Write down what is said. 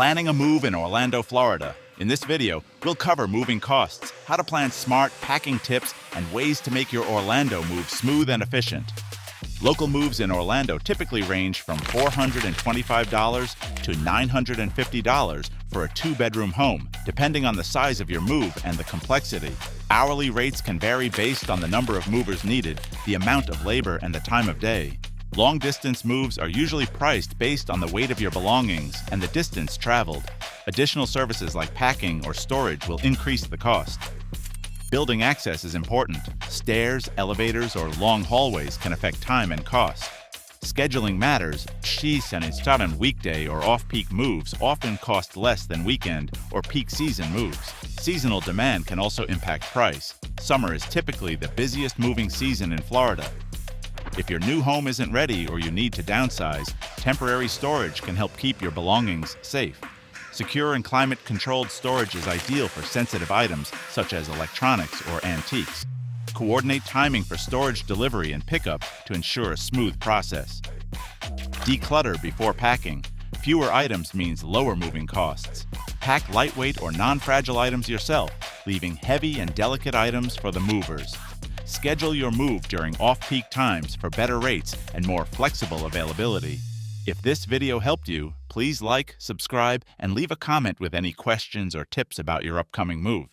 Planning a move in Orlando, Florida. In this video, we'll cover moving costs, how to plan smart, packing tips, and ways to make your Orlando move smooth and efficient. Local moves in Orlando typically range from $425 to $950 for a 2-bedroom home, depending on the size of your move and the complexity. Hourly rates can vary based on the number of movers needed, the amount of labor, and the time of day. Long-distance moves are usually priced based on the weight of your belongings and the distance traveled. Additional services like packing or storage will increase the cost. Building access is important. Stairs, elevators, or long hallways can affect time and cost. Scheduling matters. Skis and install on weekday or off-peak moves often cost less than weekend or peak season moves. Seasonal demand can also impact price. Summer is typically the busiest moving season in Florida. If your new home isn't ready or you need to downsize, temporary storage can help keep your belongings safe. Secure and climate-controlled storage is ideal for sensitive items such as electronics or antiques. Coordinate timing for storage delivery and pickup to ensure a smooth process. Declutter before packing. Fewer items means lower moving costs. Pack lightweight or non-fragile items yourself, leaving heavy and delicate items for the movers. Schedule your move during off-peak times for better rates and more flexible availability. If this video helped you, please like, subscribe, and leave a comment with any questions or tips about your upcoming move.